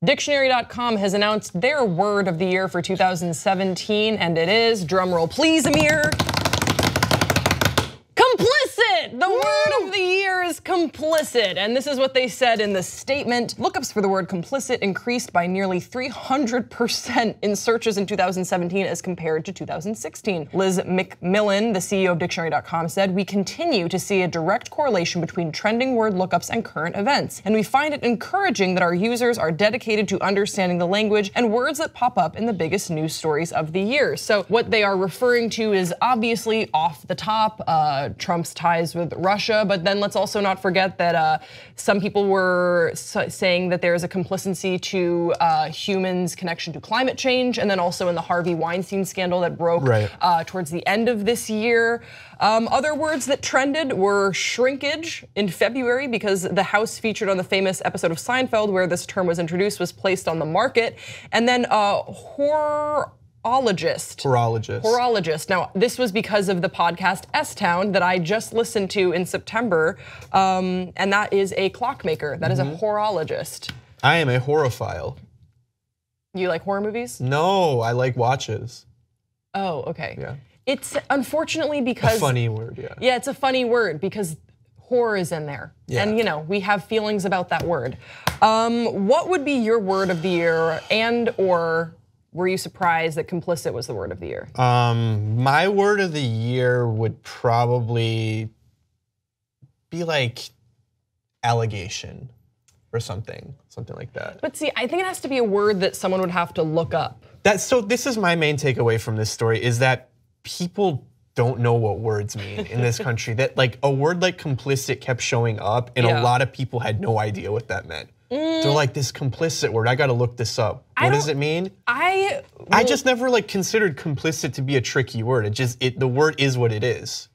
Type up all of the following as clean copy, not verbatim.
Dictionary.com has announced their word of the year for 2017, and it is, drumroll please, Amir, complicit! The word of the year is complicit, and this is what they said in the statement. Lookups for the word complicit increased by nearly 300% in searches in 2017 as compared to 2016. Liz McMillan, the CEO of Dictionary.com, said, "We continue to see a direct correlation between trending word lookups and current events, and we find it encouraging that our users are dedicated to understanding the language and words that pop up in the biggest news stories of the year." So what they are referring to is obviously off the top, Trump's ties with Russia, but then let's also not forget that some people were saying that there is a complicity to humans' connection to climate change, and then also in the Harvey Weinstein scandal that broke towards the end of this year. Other words that trended were shrinkage in February because the house featured on the famous episode of Seinfeld where this term was introduced was placed on the market, and then Horologist. Now, this was because of the podcast S-Town that I just listened to in September, and that is a clockmaker. That is a horologist. I am a horophile. You like horror movies? No, I like watches. Oh, okay. Yeah. It's unfortunately because— a funny word, yeah. Yeah, it's a funny word because horror is in there. Yeah. And you know, we have feelings about that word. What would be your word of the year, and or were you surprised that complicit was the word of the year? My word of the year would probably be like allegation or something like that. But see, I think it has to be a word that someone would have to look up. So this is my main takeaway from this story, is that people don't know what words mean in this country. That like a word like complicit kept showing up, and a lot of people had no idea what that meant. They're like, this complicit word, I gotta look this up. What does it mean? I just never like considered complicit to be a tricky word. The word is what it is.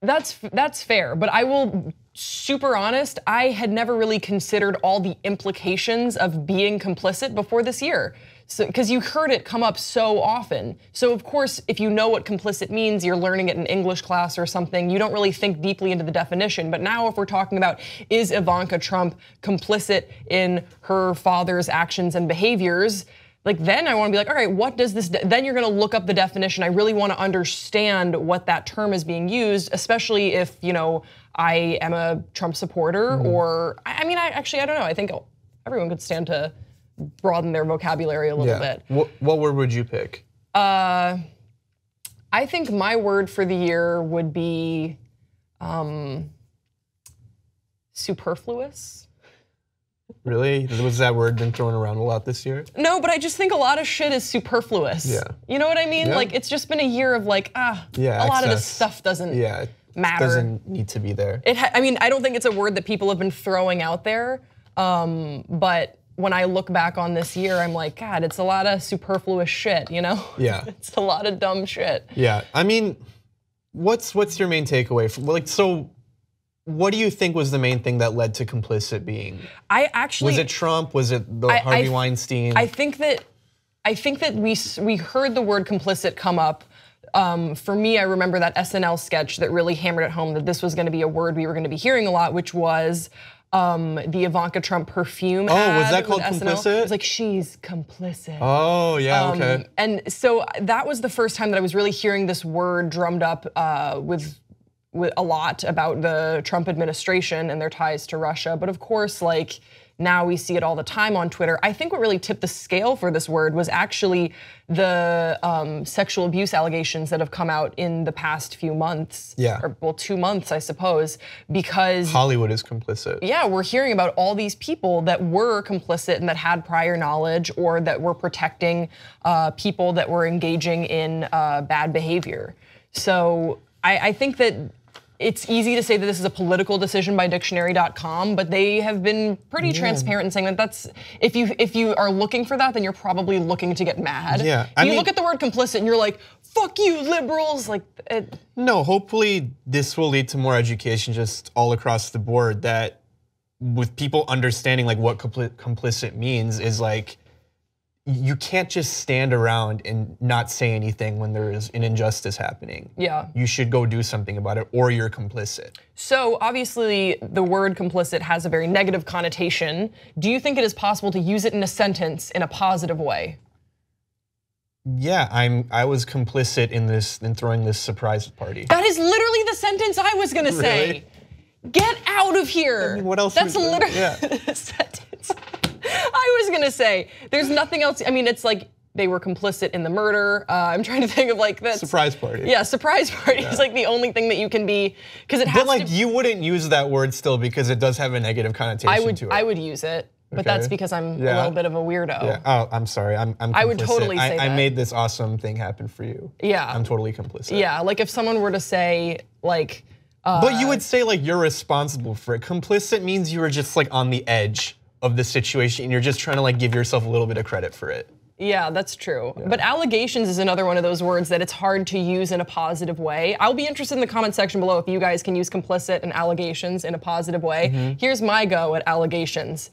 That's fair, but I will super honest, I had never really considered all the implications of being complicit before this year. So, because you heard it come up so often. So of course, if you know what complicit means, you're learning it in English class or something, you don't really think deeply into the definition. But now if we're talking about, is Ivanka Trump complicit in her father's actions and behaviors, like then I wanna be like, all right, what does this, then you're gonna look up the definition. I really wanna understand what that term is being used, especially if, you know, I am a Trump supporter or, I mean, I don't know. I think everyone could stand to broaden their vocabulary a little bit. What word would you pick? I think my word for the year would be superfluous. Really? Was that word been thrown around a lot this year? No, but I just think a lot of shit is superfluous. Yeah. You know what I mean? Like it's just been a year of like, a lot of this stuff doesn't matter. Doesn't need to be there. I mean, I don't think it's a word that people have been throwing out there, but when I look back on this year, I'm like, God, it's a lot of superfluous shit, you know? Yeah. It's a lot of dumb shit. Yeah, I mean, what's your main takeaway from, like, so what do you think was the main thing that led to complicit being? Was it Trump? Was it the Harvey Weinstein? I think that we heard the word complicit come up. For me, I remember that SNL sketch that really hammered it home that this was gonna be a word we were gonna be hearing a lot, which was the Ivanka Trump perfume ad. Oh, was that called complicit? It was like, she's complicit. Oh, yeah, okay. And so that was the first time that I was really hearing this word drummed up with a lot about the Trump administration and their ties to Russia. But of course, like, now we see it all the time on Twitter. I think what really tipped the scale for this word was actually the sexual abuse allegations that have come out in the past few months. Yeah. Or, well, 2 months, I suppose, because Hollywood is complicit. Yeah, we're hearing about all these people that were complicit and that had prior knowledge or that were protecting people that were engaging in bad behavior. So I think that it's easy to say that this is a political decision by Dictionary.com, but they have been pretty transparent in saying that that's, if you are looking for that, then you're probably looking to get mad. Yeah, I mean, you look at the word complicit and you're like, fuck you, liberals, like. No, hopefully this will lead to more education just all across the board, that with people understanding like what complicit means is like, you can't just stand around and not say anything when there is an injustice happening. Yeah. You should go do something about it, or you're complicit. So obviously the word complicit has a very negative connotation. Do you think it is possible to use it in a sentence in a positive way? Yeah, I was complicit in throwing this surprise party. That is literally the sentence I was gonna say. Really? Get out of here. I mean, what else? That's literally the sentence I was gonna say. There's nothing else. I mean, it's like they were complicit in the murder. I'm trying to think of like that. Surprise party. Yeah, surprise party is like the only thing that you can be, because it has But like you wouldn't use that word still because it does have a negative connotation to it. I would use it. But that's because I'm a little bit of a weirdo. Yeah. Oh, I'm sorry. I'm complicit. I would totally say that. I made this awesome thing happen for you. Yeah. I'm totally complicit. Yeah, like if someone were to say like. But you would say like you're responsible for it. Complicit means you were just like on the edge of the situation and you're just trying to like give yourself a little bit of credit for it. Yeah, that's true. Yeah. But allegations is another one of those words that it's hard to use in a positive way. I'll be interested in the comment section below if you guys can use complicit and allegations in a positive way. Here's my go at allegations.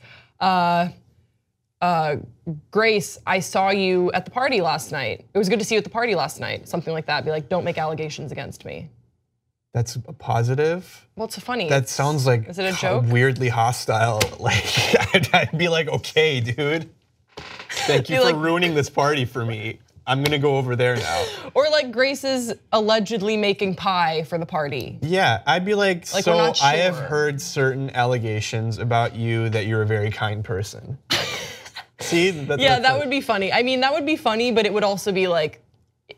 Grace, I saw you at the party last night. It was good to see you at the party last night. Something like that. Be like, don't make allegations against me. That's a positive? Well, it's funny. That sounds like is it a joke? Weirdly hostile. Like, I'd be like, okay, dude. Thank you for ruining this party for me. I'm gonna go over there now. Or like Grace is allegedly making pie for the party. Yeah, I'd be like so we're not sure. I have heard certain allegations about you that you're a very kind person. See? That would be funny. I mean, that would be funny, but it would also be like,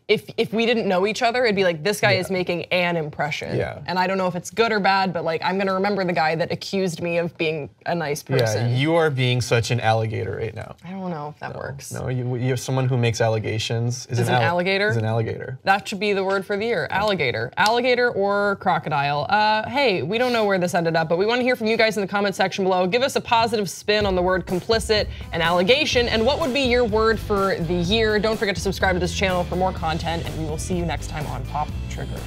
if we didn't know each other, it'd be like, this guy is making an impression. Yeah. And I don't know if it's good or bad, but like, I'm gonna remember the guy that accused me of being a nice person. Yeah, you are being such an alligator right now. I don't know if that works. No, you have someone who makes allegations. Is an alligator? Is an alligator. That should be the word for the year, alligator. Alligator or crocodile. Hey, we don't know where this ended up, but we wanna hear from you guys in the comment section below. Give us a positive spin on the word complicit and allegation, and what would be your word for the year? Don't forget to subscribe to this channel for more content, and we will see you next time on Pop Trigger.